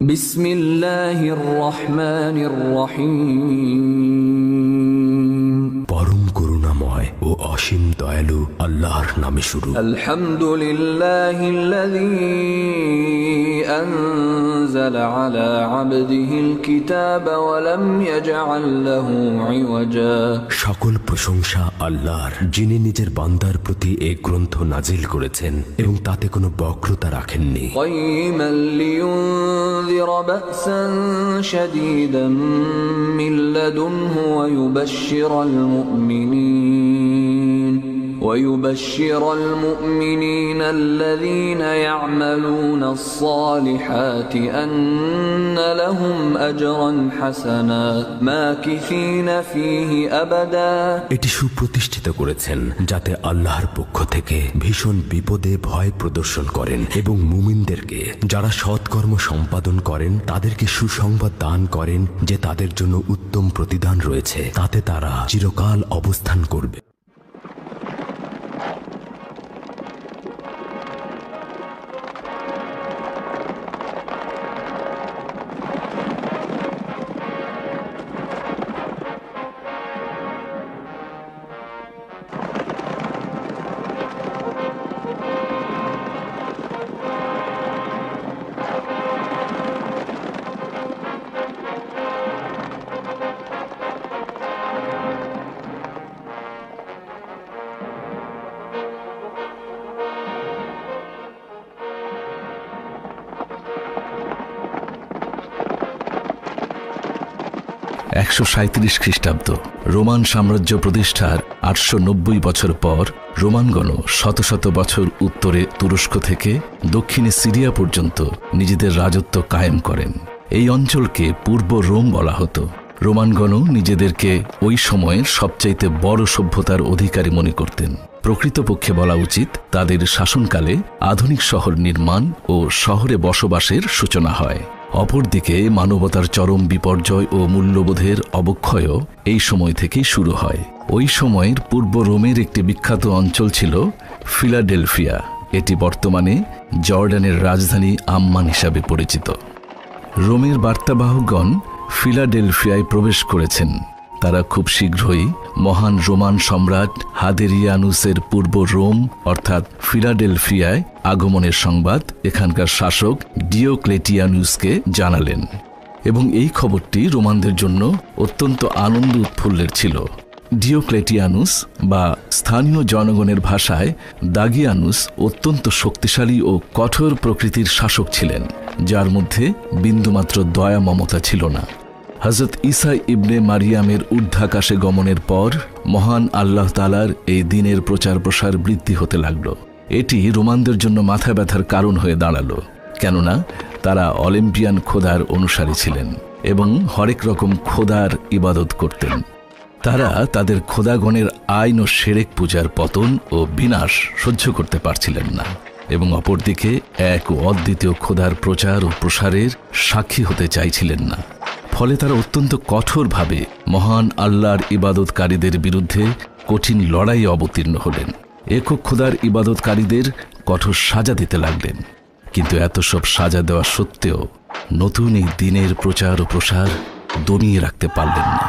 বিসমিল্লাহির রহমানির রহিম। পরম করুণাময় ও অসীম দয়ালু আল্লাহর নামে শুরু। আলহামদুলিল্লাহিল্লাযী আনজালা আলা আবদিহিল কিতাবা ওয়া লাম ইয়াজআল লাহু ইওয়াজা। সকল প্রশংসা আল্লাহর, যিনি নিজের বান্দার প্রতি এই গ্রন্থ নাজিল করেছেন এবং তাতে কোনো বক্রতা রাখেননি। কাইয়িমান লিয়ুনযিরা বা'সান শাদীদান মিন লাদুনহু ويبشر المؤمنين الذين يعملون الصالحات أن لهم أجرا حسنا ماكثين فيه أبدا। এটি সুপ্রতিষ্ঠিত করেছেন যাতে আল্লাহর পক্ষ থেকে ভীষণ বিপদে ভয় প্রদর্শন করেন এবং মুমিনদেরকে যারা সৎকর্ম সম্পাদন করেন তাদেরকে সুসংবাদ দান করেন যে তাদের জন্য উত্তম প্রতিদান রয়েছে, তাতে তারা চিরকাল অবস্থান করবে। 137 খ্রিস্টাব্দ। রোমান সাম্রাজ্য প্রতিষ্ঠার 890 বছর পর রোমানগণ শত শত বছর উত্তরে তুরস্ক থেকে দক্ষিণে সিরিয়া পর্যন্ত নিজেদের রাজত্ব কায়েম করেন। এই অঞ্চলকে পূর্ব রোম বলা হতো। রোমানগণ নিজেদেরকে ওই সময়ের সবচাইতে বড় সভ্যতার অধিকারী মনে করতেন। প্রকৃতপক্ষে বলা উচিত তাদের শাসনকালে আধুনিক শহর নির্মাণ ও শহরে বসবাসের সূচনা হয়। অপরদিকে মানবতার চরম বিপর্যয় ও মূল্যবোধের অবক্ষয়ও এই সময় থেকেই শুরু হয়। ওই সময়ের পূর্ব রোমের একটি বিখ্যাত অঞ্চল ছিল ফিলাডেলফিয়া। এটি বর্তমানে জর্ডানের রাজধানী আম্মান হিসাবে পরিচিত। রোমের বার্তাবাহকগণ ফিলাডেলফিয়ায় প্রবেশ করেছেন। তারা খুব শীঘ্রই মহান রোমান সম্রাট হাদেরিয়ানুসের পূর্ব রোম অর্থাৎ ফিলাডেলফিয়ায় আগমনের সংবাদ এখানকার শাসক ডিওক্লেটিয়ানুসকে জানালেন এবং এই খবরটি রোমানদের জন্য অত্যন্ত আনন্দ উৎফুল্লের ছিল। ডিওক্লেটিয়ানুস বা স্থানীয় জনগণের ভাষায় দাগিয়ানুস অত্যন্ত শক্তিশালী ও কঠোর প্রকৃতির শাসক ছিলেন, যার মধ্যে বিন্দুমাত্র দয়া মমতা ছিল না। হযরত ঈসা ইবনে মারিয়ামের ঊর্ধ্বাকাশে গমনের পর মহান আল্লাহ তাআলার এই দিনের প্রচার প্রসার বৃদ্ধি হতে লাগল। এটি রোমানদের জন্য মাথা ব্যথার কারণ হয়ে দাঁড়ালো, কেননা তারা অলিম্পিয়ান খোদার অনুসারী ছিলেন এবং হরেক রকম খোদার ইবাদত করতেন। তারা তাদের খোদাগণের আইন ও শিরক পূজার পতন ও বিনাশ সহ্য করতে পারছিলেন না এবং অপরদিকে এক ও অদ্বিতীয় খোদার প্রচার ও প্রসারের সাক্ষী হতে চাইছিলেন না। ফলে তারা অত্যন্ত কঠোরভাবে মহান আল্লাহর ইবাদতকারীদের বিরুদ্ধে কঠিন লড়াইয়ে অবতীর্ণ হলেন। একক খোদার ইবাদতকারীদের কঠোর সাজা দিতে লাগলেন। কিন্তু এত সব সাজা দেওয়া সত্ত্বেও নতুন এই দিনের প্রচার ও প্রসার দমিয়ে রাখতে পারলেন না।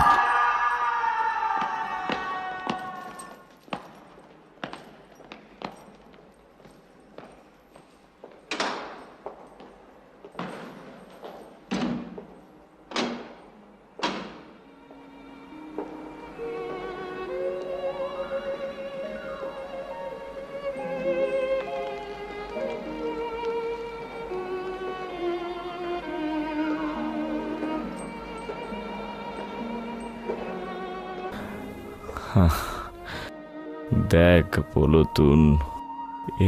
দেখ পলতুন,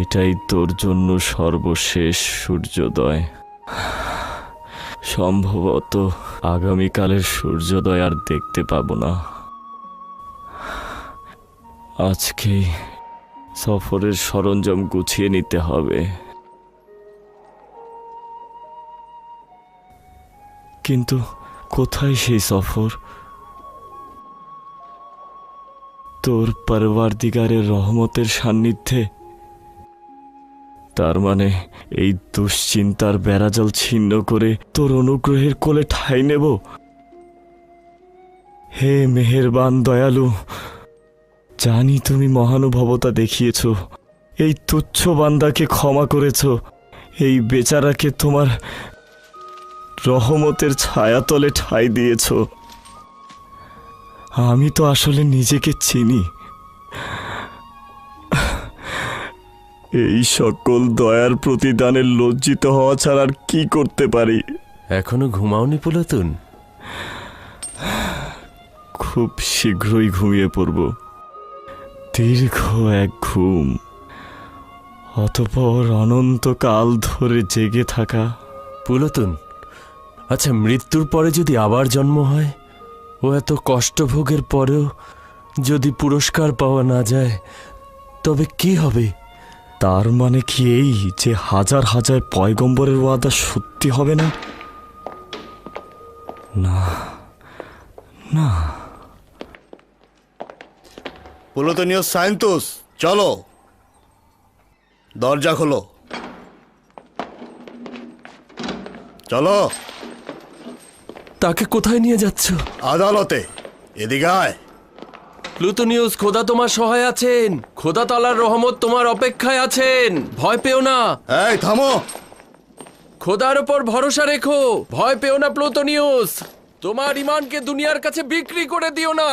এটাই তোর জন্য সর্বশেষ সূর্যোদয়। সম্ভবত আগামীকালের সূর্যোদয় আর দেখতে পাবো না। আজকেই সফরের সরঞ্জাম গুছিয়ে নিতে হবে। কিন্তু কোথায় সেই সফর? তোর পরওয়ারদিগারের রহমতের সান্নিধ্যে তার মানে এই দুশ্চিন্তার বেড়াজাল ছিন্ন করে তোর অনুগ্রহের কোলে ঠাঁই নেব। হে মেহেরবান দয়ালু, জানি তুমি মহানুভবতা দেখিয়েছ, এই তুচ্ছ বান্দাকে ক্ষমা করেছ, এই বেচারাকে তোমার রহমতের ছায়াতলে ঠাঁই দিয়েছ। আমি তো আসলে নিজেকে চিনি। এই সকল দয়ার প্রতিদানের লজ্জিত হওয়া ছাড়া আর কি করতে পারি? এখনো ঘুমাওনি পুলাতুন? খুব শীঘ্রই ঘুমিয়ে পড়ব, দীর্ঘ এক ঘুম, অতঃপর অনন্তকাল ধরে জেগে থাকা। পুলাতুন, আচ্ছা মৃত্যুর পরে যদি আবার জন্ম হয়, ও এত কষ্টভোগের পরেও যদি পুরস্কার পাওয়া না যায়, তবে কি হবে? তার মানে কি এই যে হাজার হাজার পয়গম্বরের ওয়াদা সত্যি হবে না? না না। পুলতনীয় সায়েন্তুস, চলো, দরজা খোলো, চলো। তাকে কোথায় নিয়ে যাচ্ছ? আদালতে, এদিকে আয়। প্লুটোনিয়াস, খোদা তোমার সহায় আছেন। খোদা তাআলার রহমত তোমার অপেক্ষায় আছেন। ভয় পেও না। এই থামো। খোদার উপর ভরসা রেখো। ভয় পেও না প্লুটোনিয়াস। তোমার ঈমানকে দুনিয়ার কাছে বিক্রি করে দিও না।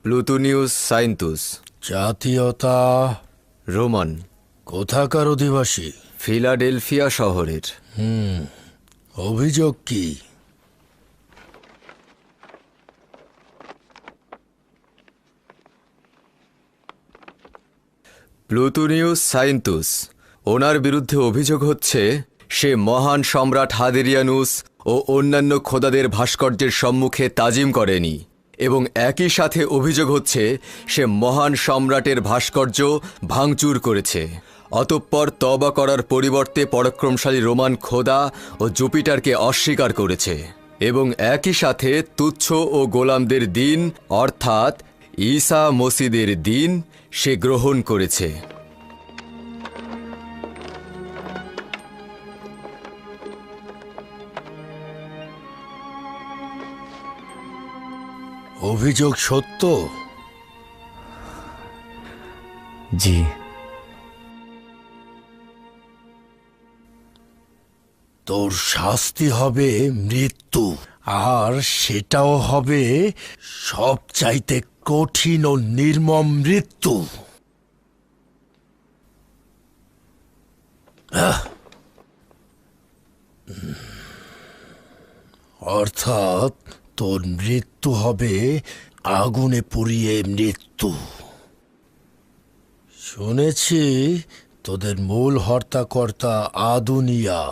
প্লুটোনিয়াস সায়েন্তুস। জাতীয়তা? রোমান। কোথাকার অধিবাসী? ফিলাডেলফিয়া শহরের। অভিযোগ কি? প্লুটোনিয়াস সায়েন্তুস, ওনার বিরুদ্ধে অভিযোগ হচ্ছে সে মহান সম্রাট হাদেরিয়ানুস ও অন্যান্য খোদাদের ভাস্কর্যের সম্মুখে তাজিম করেনি, এবং একই সাথে অভিযোগ হচ্ছে সে মহান সম্রাটের ভাস্কর্য ভাঙচুর করেছে। অতঃপর তওবা করার পরিবর্তে পরাক্রমশালী রোমান খোদা ও জুপিটারকে অস্বীকার করেছে, এবং একই সাথে তুচ্ছ ও গোলামদের দিন অর্থাৎ ঈসা মসিদের দিন সে গ্রহণ করেছে। অভিযোগ সত্য? জি। তোর শাস্তি হবে মৃত্যু, আর সেটাও হবে সবচাইতে কঠিন ও নির্মম মৃত্যু। অর্থাৎ তোর মৃত্যু হবে আগুনে পুড়িয়ে মৃত্যু। শুনেছি তোদের মূল হর্তাকর্তা আদুনিয়া।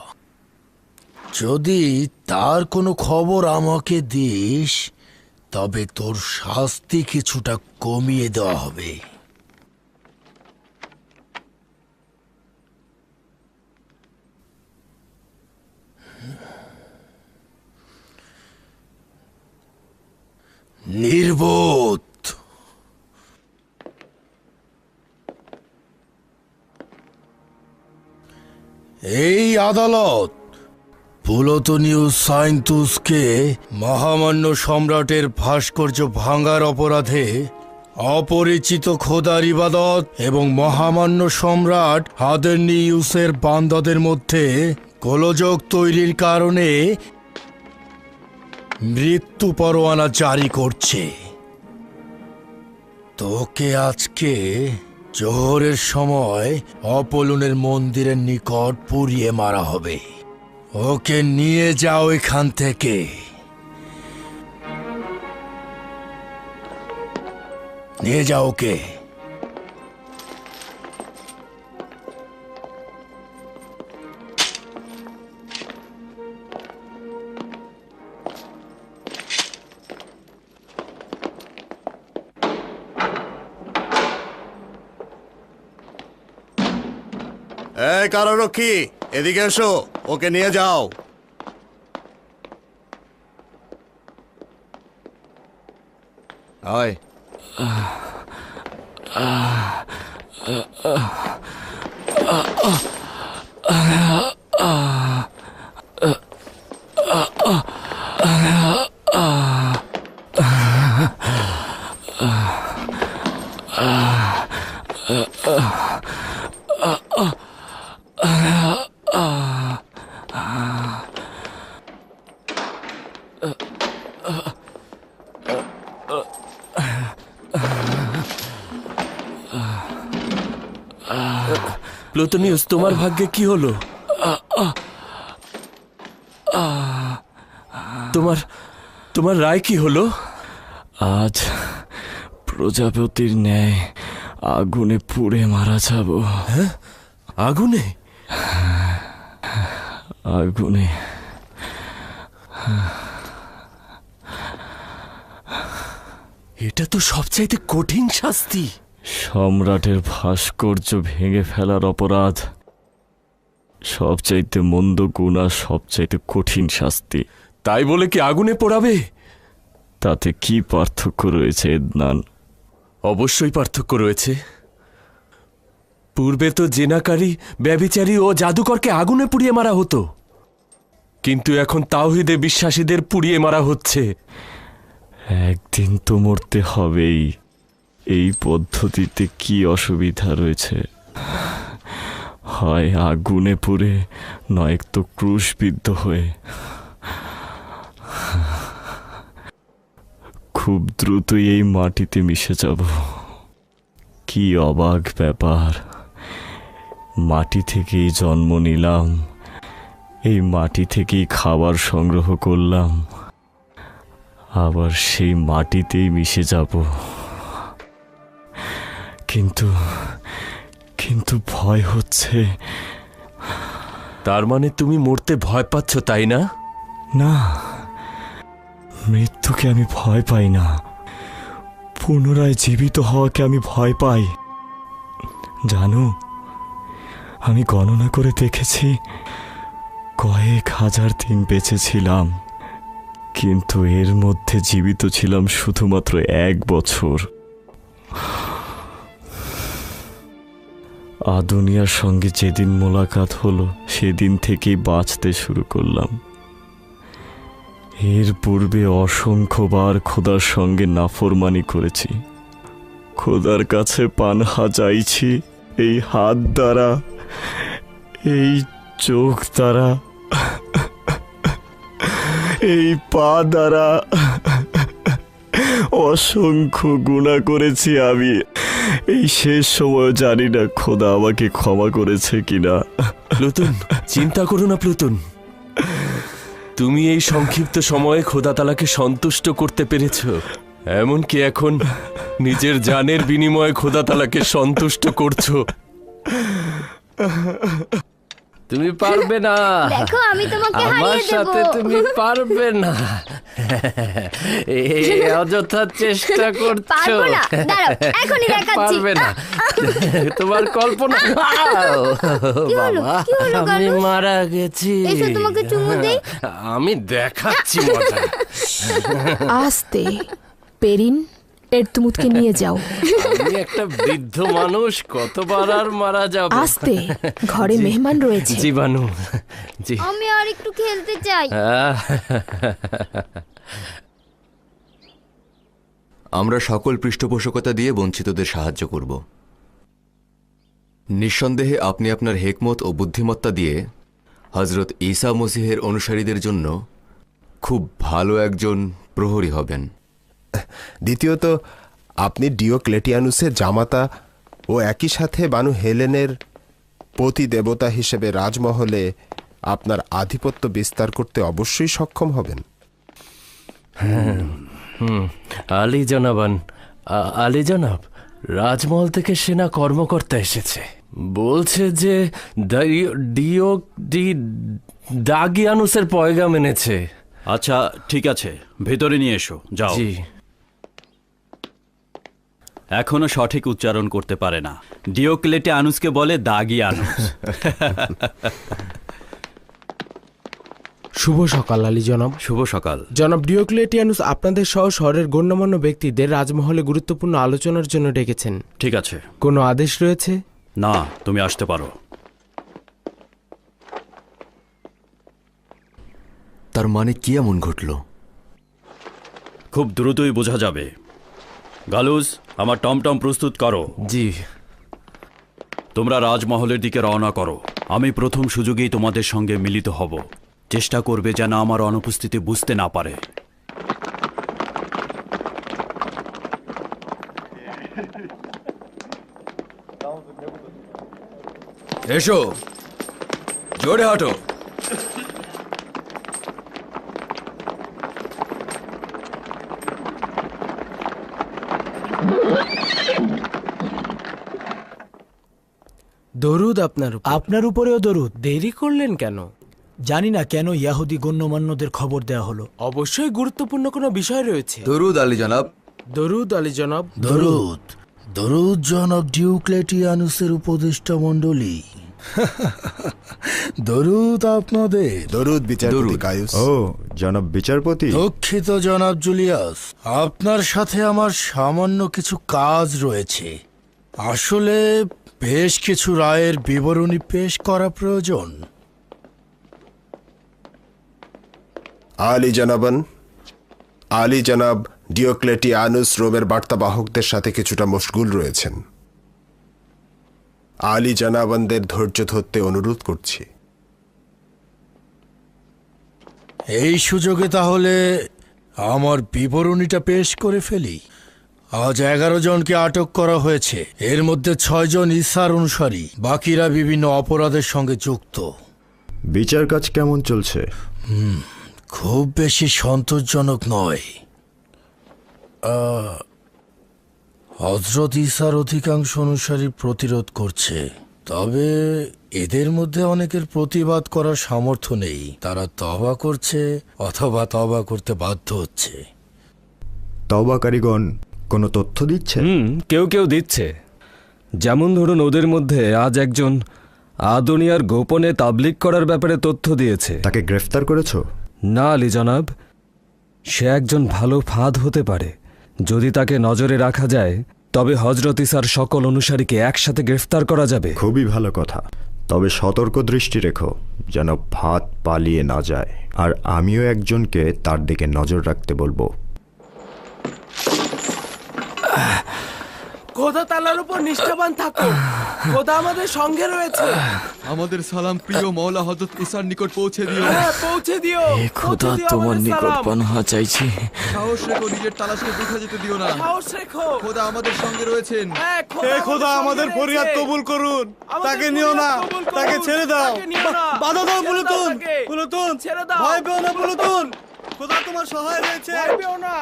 যদি তার কোনো খবর আমাকে দিস, তবে তোর শাস্তি কিছুটা কমিয়ে দেওয়া হবে। নির্বোধ! এই আদালত প্লুটোনিয়াস সায়েন্তুসকে মহামান্য সম্রাটের ভাস্কর্য ভাঙার অপরাধে অপরিচিত খোদার ইবাদত এবং মহামান্য সম্রাট হাদেরনিউসের বান্দাদের মধ্যে গোলযোগ তৈরির কারণে মৃত্যু পরোয়ানা জারি করছে। তোকে আজকে জোহরের সময় অপোলনের মন্দিরের নিকট পুড়িয়ে মারা হবে। ওকে নিয়ে যাও এখান থেকে। নিয়ে যাও ওকে। এই কারারক্ষী, এদিকে এসো, ওকে নিয়ে যাও। আয়। প্লুটোনিয়াস, তোমার ভাগ্যে কি হলো? তোমার রায় কি হলো? আজ প্রজাপতির ন্যায় আগুনে পুড়ে মারা যাব। হ্যাঁ, আগুনে? আগুনে। এটা তো সবচাইতে কঠিন শাস্তি। সম্রাটের ভাস্কর্য ভেঙে ফেলার অপরাধ সবচাইতে মন্দ গুণ আর সবচাইতে কঠিন শাস্তি। তাই বলে কি আগুনে পোড়াবে? তাতে কি পার্থক্য রয়েছে এদনান? অবশ্যই পার্থক্য রয়েছে। পূর্বে তো জেনাকারী, ব্যভিচারী ও জাদুকরকে আগুনে পুড়িয়ে মারা হতো, কিন্তু এখন তাওহীদে বিশ্বাসীদের পুড়িয়ে মারা হচ্ছে। একদিন তো মরতে হবেই। এই পদ্ধতিতে কি অসুবিধা রয়েছে? হয় আগুনে পুড়ে, নয়তো ক্রুশবিদ্ধ হয়ে। খুব দ্রুতই এই মাটিতে মিশে যাব। কি অবাক ব্যাপার! মাটি থেকেই জন্ম নিলাম, এই মাটি থেকেই খাবার সংগ্রহ করলাম, আবার সেই মাটিতেই মিশে যাব। কিন্তু ভয় হচ্ছে। তার মানে তুমি মরতে ভয় পাচ্ছ, তাই না? না, মৃত্যুকে আমি ভয় পাই না, পুনরায় জীবিত হওয়াকে আমি ভয় পাই। জানো, আমি গণনা করে দেখেছি, কয়েক হাজার দিন বেঁচে ছিলাম, কিন্তু এর মধ্যে জীবিত ছিলাম শুধুমাত্র 1 বছর। আদুনিয়ার সঙ্গে যেদিন মোলাকাত হলো, সেদিন থেকেই বাঁচতে শুরু করলাম। এর পূর্বে অসংখ্যবার খোদার সঙ্গে নাফরমানি করেছি। খোদার কাছে পানহা চাইছি এই হাত দ্বারা, এই চোখ দ্বারা, এই পা দ্বারা। অসংখ্য গুনাহ করেছি আমি। এই শেষ সময় জানি না খোদা আমাকে ক্ষমা করেছে কিনা। প্লুটন, চিন্তা করো না প্লুটন। তুমি এই সংক্ষিপ্ত সময়ে খোদা তাআলাকে সন্তুষ্ট করতে পেরেছ। এমনকি এখন নিজের জানের বিনিময়ে খোদা তাআলাকে সন্তুষ্ট করছো। তুমি পারবে না। দেখো, আমি তোমাকে আমার হারিয়ে দেব। সাথে তুমি পারবে না। এই অযথা চেষ্টা করছো। পারবো না, দাঁড়াও, এখনই দেখাচ্ছি। পারবে না। তোমার কল্পনা। কি হলো? বাবা, কি হলো, আমি গানু? মারা গেছি। এসো, তোমাকে চুমু দেই। আমি দেখাচ্ছি মজা। আস্তে, পেরিন, এর তুমুদকে নিয়ে যাও। আমি একটা বৃদ্ধ মানুষ, কতবার আর মারা যাব। আস্তে, ঘরে মেহমান রয়েছে। জীবাণু। জি। আমি আর একটু খেলতে চাই। আমরা সকল পৃষ্ঠপোষকতা দিয়ে বঞ্চিতদের সাহায্য করব। নিঃসন্দেহে আপনি আপনার হেকমত ও বুদ্ধিমত্তা দিয়ে হজরত ঈসা মসিহের অনুসারীদের জন্য খুব ভালো একজন প্রহরী হবেন। দ্বিতীয়ত, আপনি ডিওক্লেটিয়ানুসের জামাতা ও একই সাথে বানু হেলেনের পতি দেবতা হিসেবে রাজমহলে আপনার আধিপত্য বিস্তার করতে অবশ্যই সক্ষম হবেন। আলী জনাবান, আলী জনাব, রাজমহল থেকে সেনা কর্মকর্তা এসেছে। বলছে যে দাগিয়ানুসের পয়গাম এনেছে। আচ্ছা ঠিক আছে, ভেতরে নিয়ে এসো, যাও। জি। এখনো সঠিক উচ্চারণ করতে পারে না। ডিওক্লেটিয়ানুসকে বলে দাগিয়ানুস। শুভ সকাল আলী জনাব। শুভ সকাল জনাব ডিওক্লেটিয়ানুস আপনাদের সহ শহরের গণ্যমান্য ব্যক্তিদের রাজমহলে গুরুত্বপূর্ণ আলোচনার জন্য ডেকেছেন। ঠিক আছে। কোনো আদেশ রয়েছে? না, তুমি আসতে পারো। তার মানে কি এমন ঘটল? খুব দ্রুতই বোঝা যাবে। গালুস, আমার টমটম প্রস্তুত করো। জি। তোমরা রাজমহলের দিকে রওনা করো। আমি প্রথম সুযোগেই তোমাদের সঙ্গে মিলিত হব। চেষ্টা করবে যেন আমার অনুপস্থিতি বুঝতে না পারে। এসো, জোরে হাঁটো। দরুদ আপনার উপরেও দরুদ। দেরি করলেন কেন? জানি না কেন ইয়াহুদি গণ্যমান্যদের খবর দেয়া হলো। অবশ্যই গুরুত্বপূর্ণ কোনো বিষয় রয়েছে। দরুদ আলী জনাব। দরুদ আলী জনাব। দরুদ দরুদ জনাব ডিওক্লেটিয়ানুসের উপদেষ্টা মণ্ডলী। দরুদ আপনাদের। দরুদ বিচারপতি গায়ুস। ও জনাব বিচারপতি। দুঃখিত জনাব জুলিয়াস, আপনার সাথে আমার সামান্য কিছু কাজ রয়েছে। আসলে বেশ কিছু রায়ের বিবরণী পেশ করা প্রয়োজন। আলী জনাব ডিওক্লেটিয়ানুস রোমের বার্তাবাহকদের সাথে কিছুটা মশগুল রয়েছেন। আলী জানাবানদের ধৈর্য ধরতে অনুরোধ করছি। এই সুযোগে তাহলে আমার বিবরণীটা পেশ করে ফেলি। আজ 11 জনকে আটক করা হয়েছে। এর মধ্যে 6 জন ঈসার অনুসারী, বাকিরা বিভিন্ন অপরাধের সঙ্গে যুক্ত। বিচার কাজ কেমন চলছে? খুব বেশি সন্তোষজনক নয়। হযরত ঈসার অধিকাংশ অনুসারী প্রতিরোধ করছে, তবে এদের মধ্যে অনেকের প্রতিবাদ করার সামর্থ্য নেই। তারা তওবা করছে অথবা তওবা করতে বাধ্য হচ্ছে। তওবাকারীগণ কোনো তথ্য দিচ্ছে? কেউ কেউ দিচ্ছে। যেমন ধরুন, ওদের মধ্যে আজ একজন আদনিয়ার গোপনে তাবলিগ করার ব্যাপারে তথ্য দিয়েছে। তাকে গ্রেফতার করেছো? না আলী জনাব, সে একজন ভালো ফাঁদ হতে পারে। যদি তাকে নজরে রাখা যায় তবে হযরত ঈসার সকল অনুসারীকে একসাথে গ্রেফতার করা যাবে। খুবই ভালো কথা। তবে সতর্ক দৃষ্টি রেখো যেন ফাঁদ পালিয়ে না যায়। আর আমিও একজনকে তার দিকে নজর রাখতে বলবো। খোদা তাআলার উপর নিষ্ঠাবান থাকো। খোদা আমাদের সঙ্গে রয়েছে। আমাদের সালাম প্রিয় মওলা হযরত ঈসার নিকট পৌঁছে দিও। হ্যাঁ, পৌঁছে দিও। খোদা তোমার নিকট পানাহা চাইছি। সাহস রেখো, নিজের তালাশকে বৃথা যেতে দিও না। সাহস রেখো। খোদা আমাদের সঙ্গে রয়েছেন। হে খোদা, আমাদের ফরিয়াদ কবুল করুন। তাকে নিও না, তাকে ছেড়ে দাও। বাধা দাও পুলুতুন, পুলুতুন ছেড়ে দাও। ভয় পেও না পুলুতুন, খোদা তোমার সহায় রয়েছে। ভয় পেও না।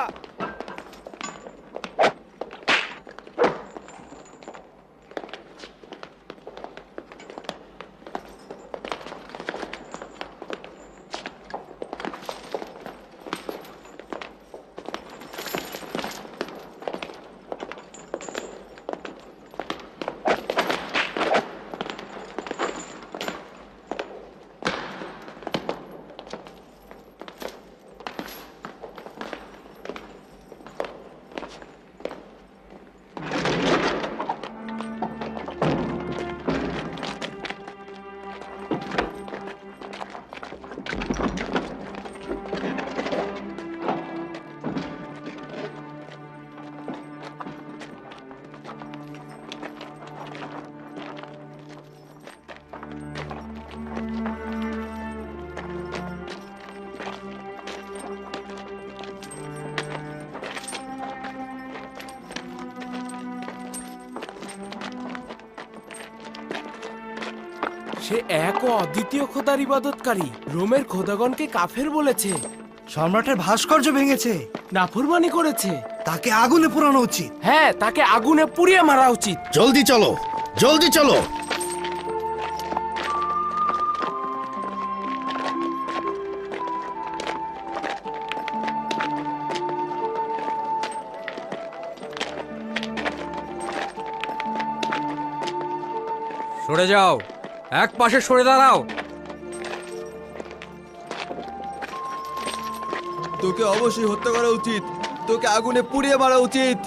সে এক ও অদ্বিতীয় খোদার ইবাদতকারী। রোমের খোদাগণকে কাফের বলেছে, সম্রাটের ভাস্কর্য ভেঙেছে, নাফরমানি করেছে। তাকে আগুনে পোড়ানো উচিত। হ্যাঁ, তাকে আগুনে পুড়িয়ে মারা উচিত। জলদি চলো, জলদি চলো। সরে যাও, এক পাশে সরে দাঁড়াও। তোকে অবশ্যই হত্যা করা উচিত, তোকে আগুনে পুড়িয়ে মারা উচিত।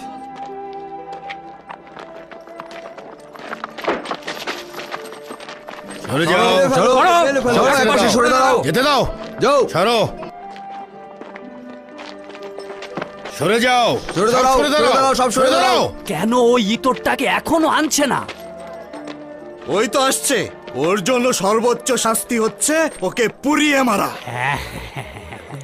সরে যাও, এক পাশে সরে দাঁড়াও। যেতে দাও, যাও, সরো, সরে যাও, সরে দাঁড়াও, সরে দাঁড়াও, সব সরে দাঁড়াও। কেন ওই ইতরটাকে এখনো আনছে না? ওই তো আসছে, ওর জন্য সর্বোচ্চ শাস্তি হচ্ছে ওকে পুড়িয়ে মারা।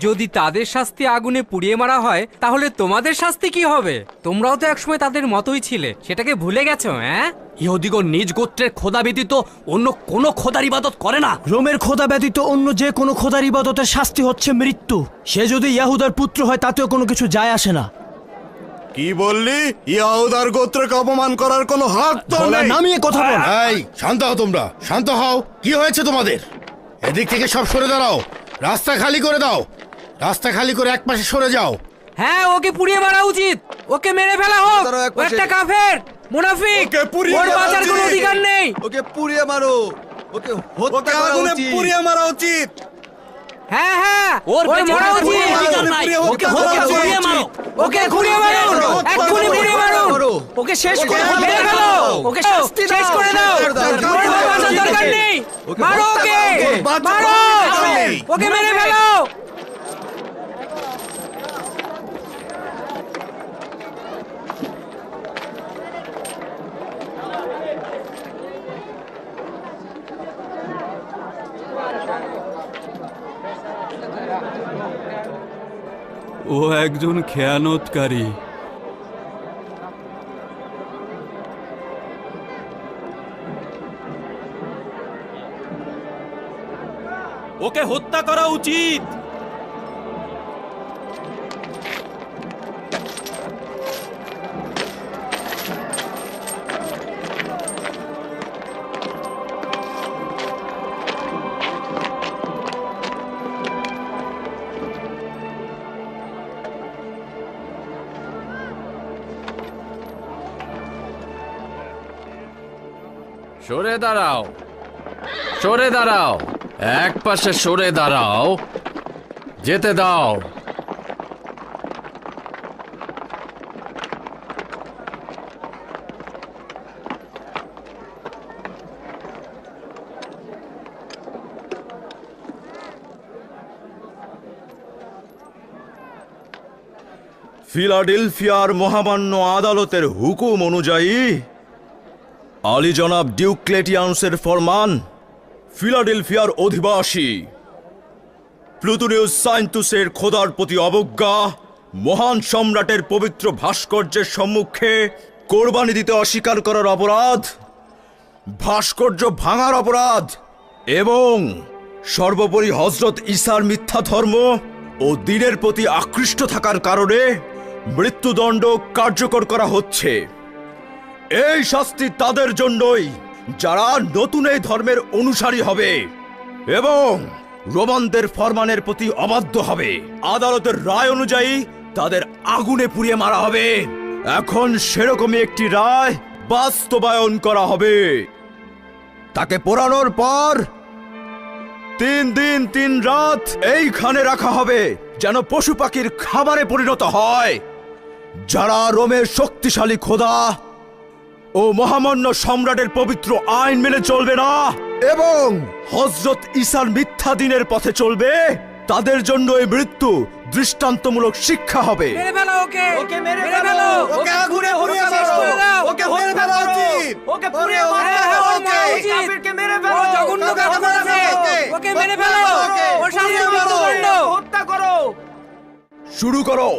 যদি তাদের শাস্তি আগুনে পুড়িয়ে মারা হয়, তাহলে তোমাদের শাস্তি কি হবে? তোমরাও তো একসময় তাদের মতোই ছিলে, সেটাকে ভুলে গেছো? হ্যাঁ, ইহুদিগণ নিজ গোত্রের খোদা ব্যতীত অন্য কোনো খোদার ইবাদত করে না। রোমের খোদা ব্যতীত অন্য যে কোনো খোদার ইবাদতের শাস্তি হচ্ছে মৃত্যু। সে যদি ইয়াহুদার পুত্র হয় তাতেও কোনো কিছু যায় আসে না। কি বললি? ইয়াহুদার গোত্রকে অপমান করার কোনো হক তো নেই। নামিয়ে কথা বল। এই শান্ত হও, তোমরা শান্ত হও। কি হয়েছে তোমাদের? এদিক থেকে সব সরে দাঁড়াও, রাস্তা খালি করে দাও, রাস্তা খালি করে এক পাশে সরে যাও। হ্যাঁ, ওকে পুড়িয়ে মারা উচিত, ওকে মেরে ফেলা হোক। ও একটা কাফের, মুনাফিক, ওর বাঁচার কোনো অধিকার নেই। ওকে পুড়িয়ে মারো, ওকে হত্যা করা আগুনে উচিত, পুড়িয়ে মারা উচিত। হ্যাঁ হ্যাঁ, ওর মারা উচিত, ওকে পুড়িয়ে মারো, ওকে পুড়িয়ে মারো, এক্ষুনি পুড়িয়ে মারো, ওকে শেষ করে মেরে ফেলো, ওকে শাস্তি দাও, শেষ করে দাও। ওর বাঁচার দরকার নেই, মারো ওকে, মারো ওকে, মেরে ফেলো। ও একজন খেয়ানতকারী। ওকে হত্যা করা উচিত। সরে দাঁড়াও, সরে দাঁড়াও, এক পাশে সরে দাঁড়াও, যেতে দাও। ফিলাডেলফিয়ার মহামান্য আদালতের হুকুম অনুযায়ী আলী জনাব ডিওক্লেটিয়ানুসের ফরমান, ফিলাডেলফিয়ার অধিবাসী প্লুটোনিয়াস সাইন্তুসের খোদার প্রতি অবজ্ঞা, মহান সম্রাটের পবিত্র ভাস্কর্যের সম্মুখে কোরবানি দিতে অস্বীকার করার অপরাধ, ভাস্কর্য ভাঙার অপরাধ এবং সর্বোপরি হযরত ঈসার মিথ্যা ধর্ম ও দ্বীনের প্রতি আকৃষ্ট থাকার কারণে মৃত্যুদণ্ড কার্যকর করা হচ্ছে। এই শাস্তি তাদের জন্যই যারা নতুন এই ধর্মের অনুসারী হবে এবং রোমানদের ফরমানের প্রতি অবাধ্য হবে। আদালতের রায় অনুযায়ী তাদের আগুনে পুড়িয়ে মারা হবে। এখন সেরকমই একটি রায় বাস্তবায়ন করা হবে। তাকে পোড়ানোর পর 3 দিন 3 রাত এইখানে রাখা হবে, যেন পশু পাখির খাবারে পরিণত হয়। যারা রোমের শক্তিশালী খোদা ও মহামান্য সম্রাটের পবিত্র আইন মেনে চলবে না এবং হযরত ঈসার মিথ্যা দিনের পথে চলবে, তাদের জন্য এই মৃত্যু দৃষ্টান্তমূলক শিক্ষা হবে। মেরে ফেলো ওকে, ওকে মেরে ফেলো, ওকে আগুনে পুড়িয়ে মারো, ওকে মেরে ফেলো উচিত, ওকে পুড়িয়ে মারো উচিত, কাফিরকে মেরে ফেলো, ও জঘন্য কাজ করেছে, ওকে মেরে ফেলো, ওর শাস্তি মৃত্যুদণ্ড, হত্যা করো। শুরু করো।